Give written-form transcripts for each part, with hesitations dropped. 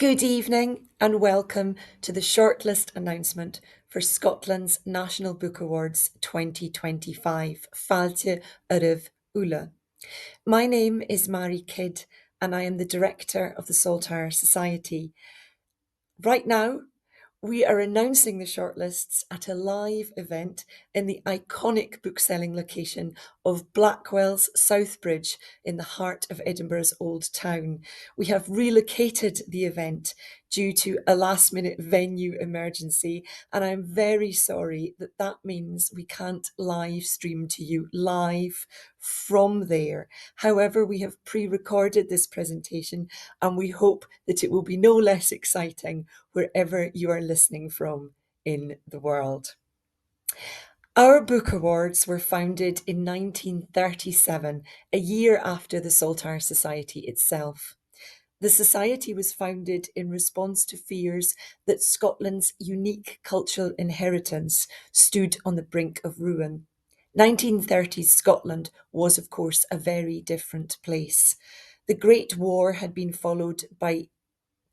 Good evening and welcome to the shortlist announcement for Scotland's National Book Awards 2025, Fáilte Aribh Ula. My name is Mary Kidd and I am the director of the Saltires Society. Right now, we are announcing the shortlists at a live event in the iconic bookselling location of Blackwell's South Bridge in the heart of Edinburgh's Old Town. We have relocated the event due to a last minute venue emergency, and I'm very sorry that that means we can't live stream to you live from there. However, we have pre-recorded this presentation and we hope that it will be no less exciting wherever you are listening from in the world. Our book awards were founded in 1937, a year after the Saltire Society itself. The Society was founded in response to fears that Scotland's unique cultural inheritance stood on the brink of ruin. 1930s Scotland was, of course, a very different place. The Great War had been followed by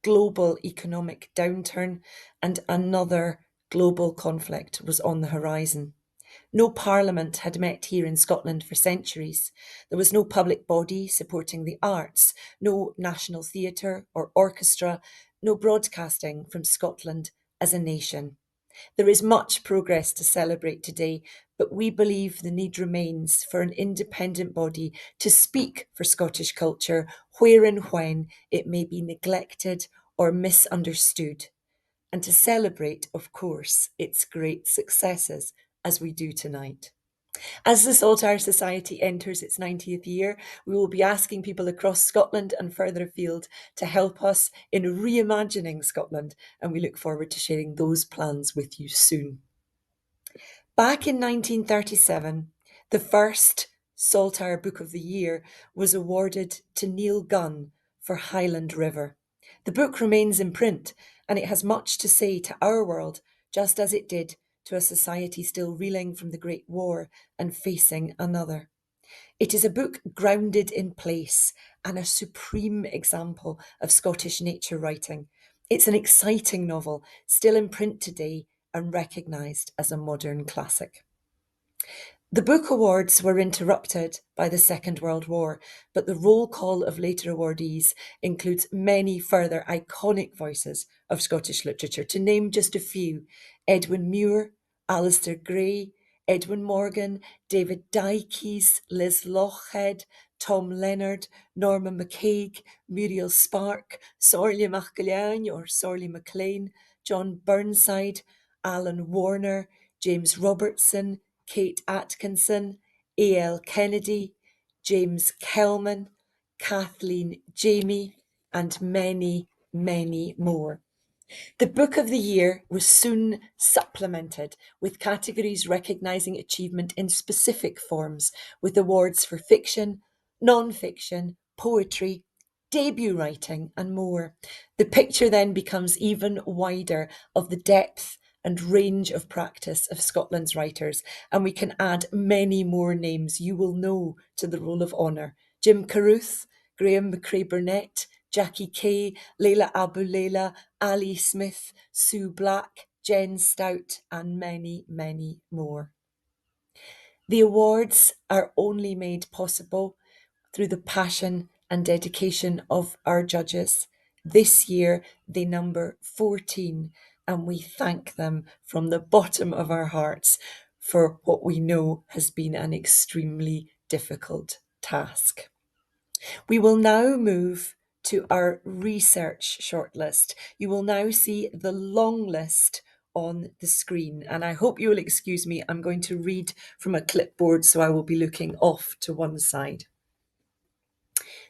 global economic downturn, and another global conflict was on the horizon. No parliament had met here in Scotland for centuries. There was no public body supporting the arts, no national theatre or orchestra, no broadcasting from Scotland as a nation. There is much progress to celebrate today, but we believe the need remains for an independent body to speak for Scottish culture where and when it may be neglected or misunderstood, and to celebrate, of course, its great successes as we do tonight. As the Saltire Society enters its 90th year, we will be asking people across Scotland and further afield to help us in reimagining Scotland, and we look forward to sharing those plans with you soon. Back in 1937, the first Saltire Book of the Year was awarded to Neil Gunn for Highland River. The book remains in print, and it has much to say to our world, just as it did to a society still reeling from the Great War and facing another. It is a book grounded in place and a supreme example of Scottish nature writing. It's an exciting novel, still in print today and recognised as a modern classic. The book awards were interrupted by the Second World War, but the roll call of later awardees includes many further iconic voices of Scottish literature. To name just a few: Edwin Muir, Alistair Gray, Edwin Morgan, David Dykes, Liz Lochhead, Tom Leonard, Norma McCaig, Muriel Spark, Sorlia MacGillane or Sorley MacLean, John Burnside, Alan Warner, James Robertson, Kate Atkinson, A.L. Kennedy, James Kelman, Kathleen Jamie, and many, many more. The Book of the Year was soon supplemented with categories recognising achievement in specific forms, with awards for fiction, non-fiction, poetry, debut writing, and more. The picture then becomes even wider of the depth and range of practice of Scotland's writers, and we can add many more names you will know to the Roll of Honour. Jim Carruth, Graham McCrae Burnett, Jackie Kay, Leila Abu Leila, Ali Smith, Sue Black, Jen Stout, and many, many more. The awards are only made possible through the passion and dedication of our judges. This year, they number 14, and we thank them from the bottom of our hearts for what we know has been an extremely difficult task. We will now move to our research shortlist. You will now see the long list on the screen, and I hope you will excuse me. I'm going to read from a clipboard, so I will be looking off to one side.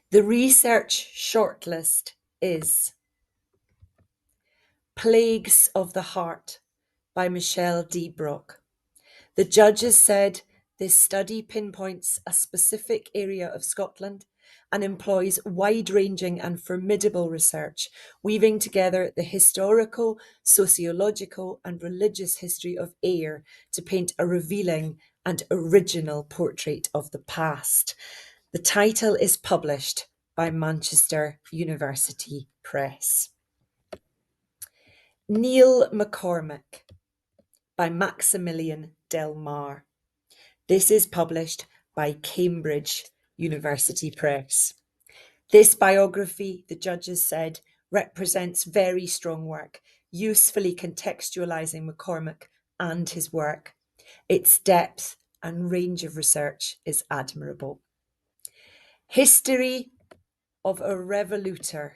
The research shortlist is Plagues of the Heart by Michelle D. Brock. The judges said this study pinpoints a specific area of Scotland and employs wide-ranging and formidable research, weaving together the historical, sociological, and religious history of Ayr to paint a revealing and original portrait of the past. The title is published by Manchester University Press. Neil McCormick by Maximilian Del Mar. This is published by Cambridge University Press. This biography, the judges said, represents very strong work, usefully contextualising McCormick and his work. Its depth and range of research is admirable. History of a Revolutor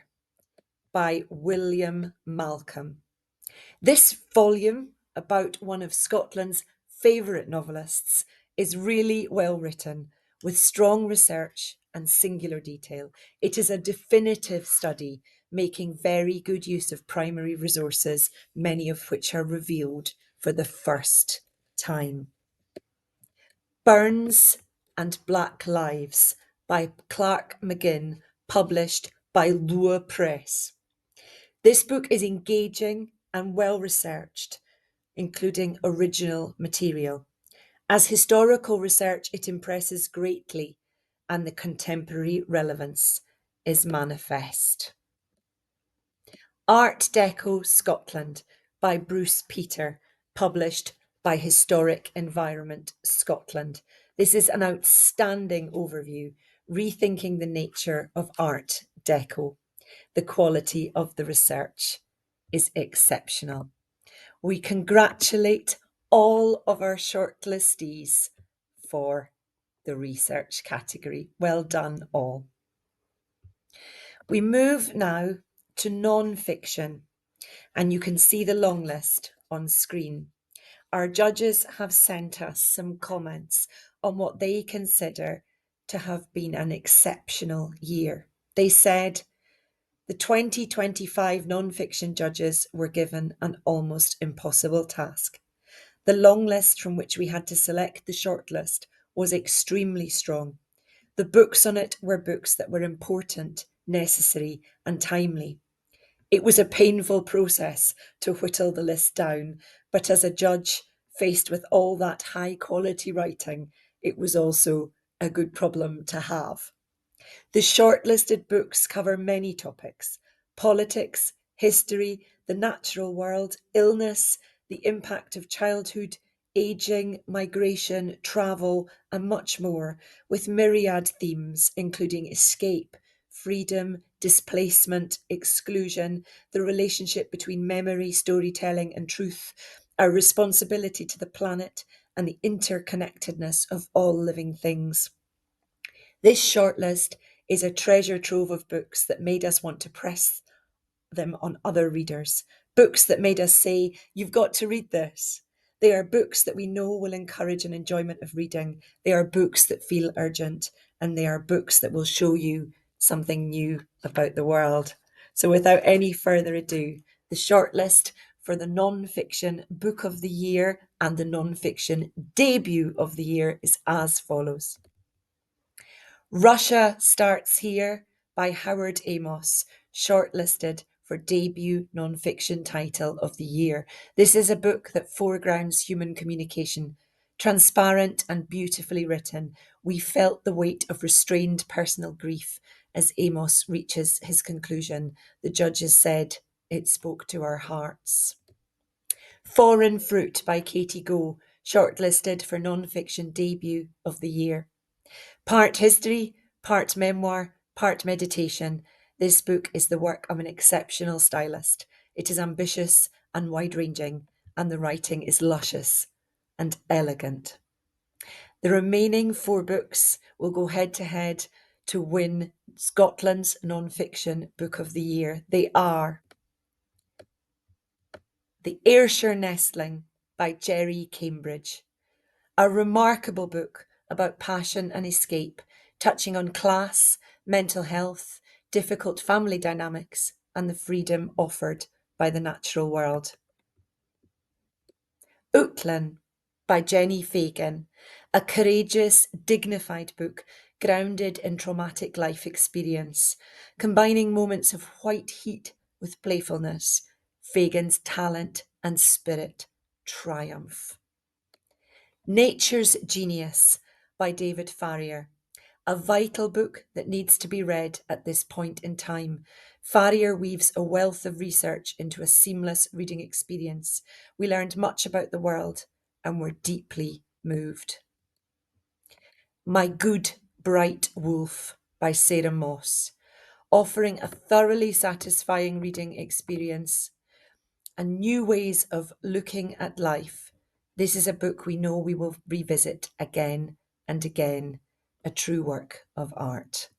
by William Malcolm. This volume, about one of Scotland's favourite novelists, is really well written, with strong research and singular detail. It is a definitive study, making very good use of primary resources, many of which are revealed for the first time. Burns and Black Lives by Clark McGinn, published by Lua Press. This book is engaging and well researched, including original material. As historical research, it impresses greatly, and the contemporary relevance is manifest. Art Deco Scotland by Bruce Peter, published by Historic Environment Scotland. This is an outstanding overview, rethinking the nature of Art Deco. The quality of the research is exceptional. We congratulate all of our shortlistees for the research category. Well done, all. We move now to non-fiction, and you can see the long list on screen. Our judges have sent us some comments on what they consider to have been an exceptional year. They said, the 2025 non-fiction judges were given an almost impossible task. The long list from which we had to select the shortlist was extremely strong. The books on it were books that were important, necessary, and timely. It was a painful process to whittle the list down, but as a judge faced with all that high-quality writing, it was also a good problem to have. The shortlisted books cover many topics: politics, history, the natural world, illness, the impact of childhood, ageing, migration, travel, and much more, with myriad themes including escape, freedom, displacement, exclusion, the relationship between memory, storytelling, and truth, our responsibility to the planet, and the interconnectedness of all living things. This shortlist is a treasure trove of books that made us want to press them on other readers, books that made us say, you've got to read this. They are books that we know will encourage an enjoyment of reading. They are books that feel urgent, and they are books that will show you something new about the world. So without any further ado, the shortlist for the non-fiction book of the year and the non-fiction debut of the year is as follows. Russia Starts Here by Howard Amos, shortlisted for debut non-fiction title of the year. This is a book that foregrounds human communication. Transparent and beautifully written, we felt the weight of restrained personal grief as Amos reaches his conclusion. The judges said it spoke to our hearts. Foreign Fruit by Katie Goh, shortlisted for non-fiction debut of the year. Part history, part memoir, part meditation, this book is the work of an exceptional stylist. It is ambitious and wide-ranging, and the writing is luscious and elegant. The remaining 4 books will go head-to-head to win Scotland's non-fiction book of the year. They are The Ayrshire Nestling by Jerry Cambridge, a remarkable book about passion and escape, touching on class, mental health, difficult family dynamics, and the freedom offered by the natural world. Outland by Jenny Fagan, a courageous, dignified book grounded in traumatic life experience, combining moments of white heat with playfulness. Fagan's talent and spirit triumph. Nature's Genius by David Farrier, a vital book that needs to be read at this point in time. Farrier weaves a wealth of research into a seamless reading experience. We learned much about the world and were deeply moved. My Good Bright Wolf by Sarah Moss, offering a thoroughly satisfying reading experience and new ways of looking at life. This is a book we know we will revisit again and again, a true work of art.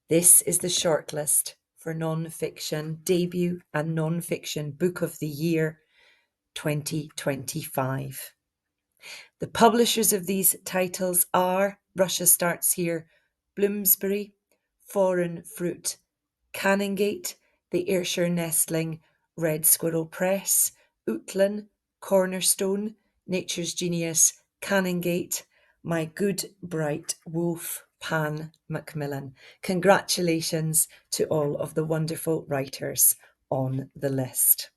This is the shortlist for non-fiction debut and non-fiction book of the year 2025. The publishers of these titles are Russia Starts Here, Bloomsbury, Foreign Fruit, Canongate, The Ayrshire Nestling, Red Squirrel Press, Outland, Cornerstone, Nature's Genius, Canongate, My Good Bright Wolf, Pan Macmillan. Congratulations to all of the wonderful writers on the list.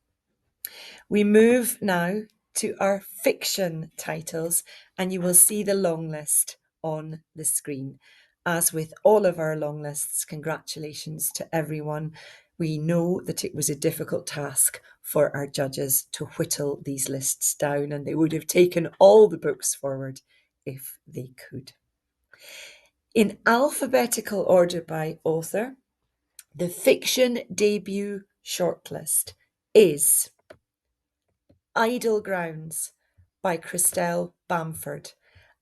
We move now to our fiction titles, and you will see the long list on the screen. As with all of our long lists, congratulations to everyone. We know that it was a difficult task for our judges to whittle these lists down, and they would have taken all the books forward if they could. In alphabetical order by author, the fiction debut shortlist is Idle Grounds by Christelle Bamford,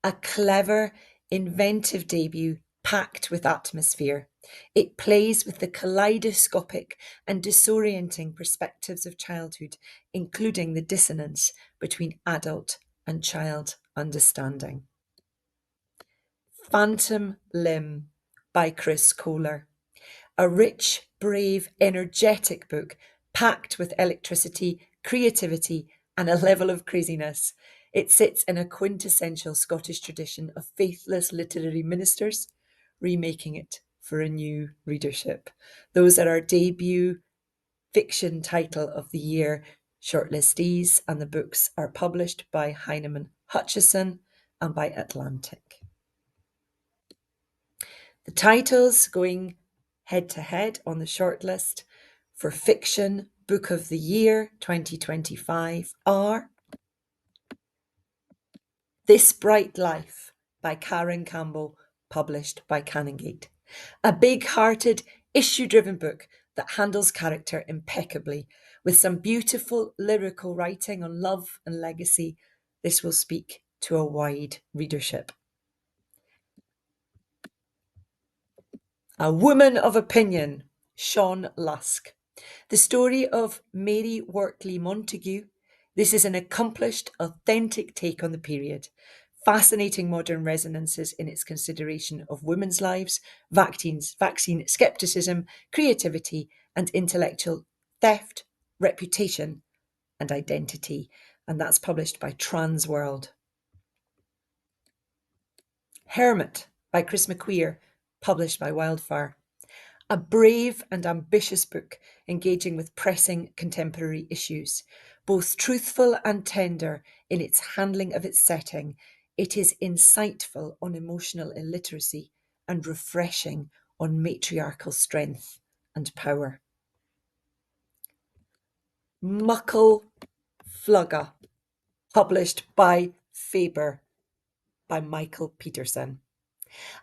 a clever, inventive debut packed with atmosphere. It plays with the kaleidoscopic and disorienting perspectives of childhood, including the dissonance between adult and child understanding. Phantom Limb by Chris Kohler, a rich, brave, energetic book packed with electricity, creativity, and a level of craziness. It sits in a quintessential Scottish tradition of faithless literary ministers, remaking it for a new readership. Those are our debut fiction title of the year shortlistees, and the books are published by Heinemann Hutchison and by Atlantic. The titles going head to head on the shortlist for Fiction Book of the Year 2025 are This Bright Life by Karen Campbell, published by Canongate. A big-hearted, issue-driven book that handles character impeccably, with some beautiful lyrical writing on love and legacy. This will speak to a wide readership. A Woman of Opinion, Sean Lusk. The story of Mary Wortley Montagu. This is an accomplished, authentic take on the period. Fascinating modern resonances in its consideration of women's lives, vaccine skepticism, creativity, and intellectual theft, reputation, and identity. And that's published by Transworld. Hermit by Chris McQueer, published by Wildfire. A brave and ambitious book engaging with pressing contemporary issues. Both truthful and tender in its handling of its setting, it is insightful on emotional illiteracy and refreshing on matriarchal strength and power. Muckle Flugga, published by Faber by Michael Peterson.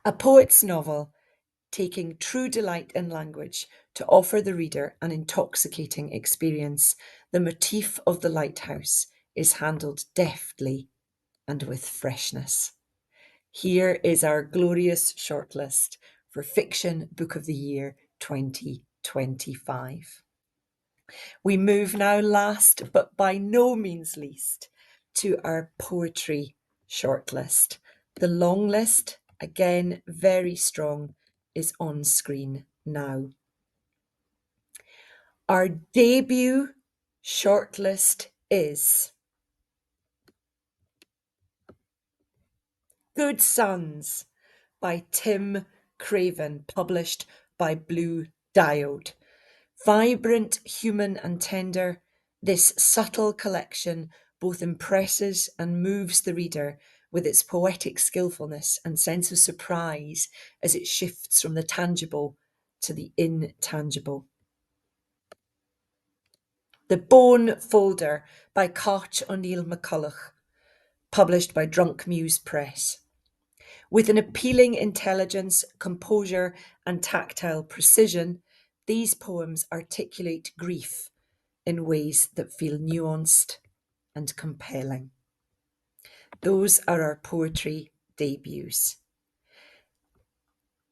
A poet's novel taking true delight in language to offer the reader an intoxicating experience. The motif of the lighthouse is handled deftly and with freshness. Here is our glorious shortlist for Fiction Book of the Year 2025. We move now, last but by no means least, to our poetry shortlist. The long list, again very strong, is on screen now. Our debut shortlist is Good Sons by Tim Craven, published by Blue Diode. Vibrant, human and tender, this subtle collection both impresses and moves the reader with its poetic skillfulness and sense of surprise as it shifts from the tangible to the intangible. The Bone Folder by Cach O'Neill McCulloch, published by Drunk Muse Press. With an appealing intelligence, composure, and tactile precision, these poems articulate grief in ways that feel nuanced and compelling. Those are our poetry debuts.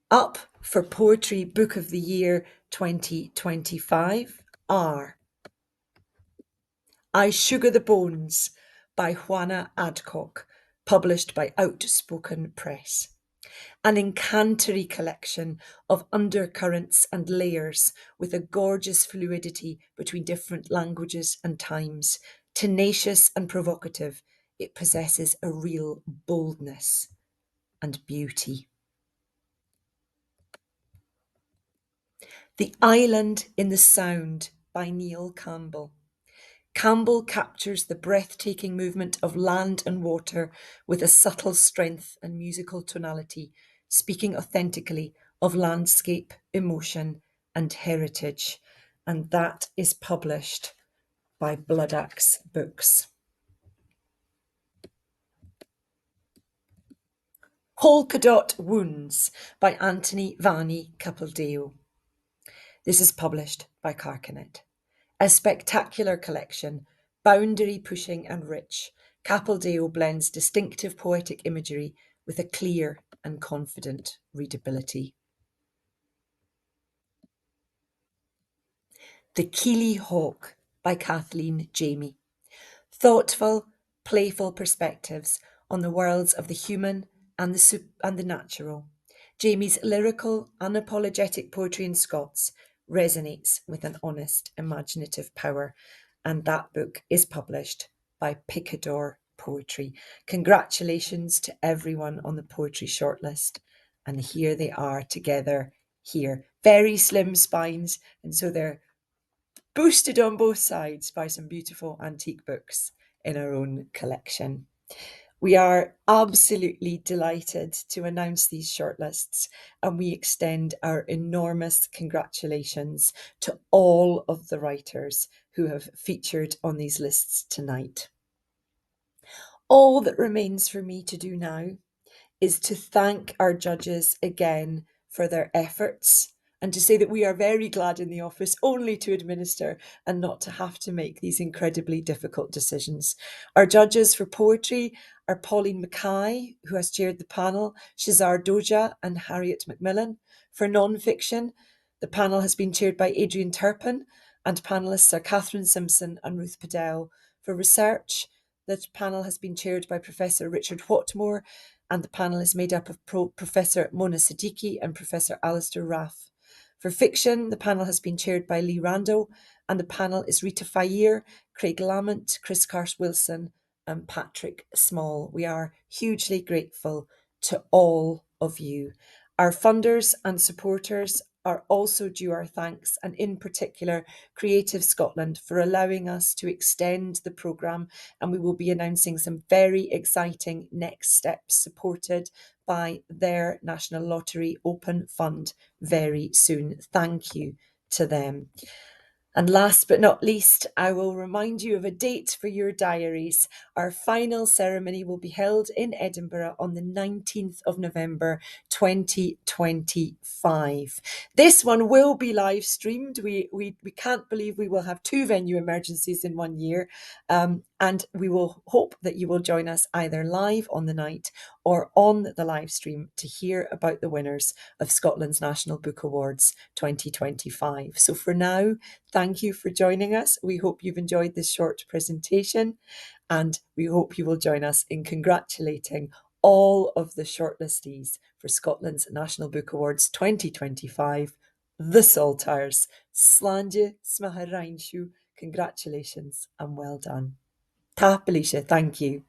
Up for Poetry Book of the Year 2025 are I Sugar the Bones by Juana Adcock, published by Outspoken Press. An incantory collection of undercurrents and layers with a gorgeous fluidity between different languages and times. Tenacious and provocative, it possesses a real boldness and beauty. The Island in the Sound by Neil Campbell. Campbell captures the breathtaking movement of land and water with a subtle strength and musical tonality, speaking authentically of landscape, emotion, and heritage. And that is published by Bloodaxe Books. Polka-Dot Wounds by Anthony Vanni Capildeo. This is published by Carcanet. A spectacular collection, boundary-pushing and rich, Capildeo blends distinctive poetic imagery with a clear and confident readability. The Keeley Hawk by Kathleen Jamie. Thoughtful, playful perspectives on the worlds of the human and the natural. Jamie's lyrical, unapologetic poetry in Scots resonates with an honest, imaginative power, and that book is published by Picador Poetry. Congratulations to everyone on the poetry shortlist, and here they are together here. Very slim spines, and so they're boosted on both sides by some beautiful antique books in our own collection. We are absolutely delighted to announce these shortlists, and we extend our enormous congratulations to all of the writers who have featured on these lists tonight. All that remains for me to do now is to thank our judges again for their efforts and to say that we are very glad in the office only to administer and not to have to make these incredibly difficult decisions. Our judges for poetry are Pauline Mackay, who has chaired the panel, Shazar Doja and Harriet Macmillan. For non-fiction, the panel has been chaired by Adrian Turpin and panellists are Catherine Simpson and Ruth Padell. For research, the panel has been chaired by Professor Richard Whatmore, and the panel is made up of Professor Mona Siddiqui and Professor Alistair Raff. For fiction, the panel has been chaired by Lee Randall, and the panel is Rita Fayir, Craig Lamont, Chris Carse-Wilson, and Patrick Small. We are hugely grateful to all of you. Our funders and supporters are also due our thanks, and in particular Creative Scotland for allowing us to extend the programme, and we will be announcing some very exciting next steps supported by their National Lottery Open Fund very soon. Thank you to them. And last but not least, I will remind you of a date for your diaries. Our final ceremony will be held in Edinburgh on the 19th of November 2025. This one will be live streamed. We can't believe we will have two venue emergencies in 1 year. And we will hope that you will join us either live on the night or on the live stream to hear about the winners of Scotland's National Book Awards 2025. So for now, thank you for joining us. We hope you've enjoyed this short presentation, and we hope you will join us in congratulating all of the shortlistees for Scotland's National Book Awards 2025, the Saltires. Slàinte smaithe rainsciú. Congratulations and well done. Tá, Alicia, thank you.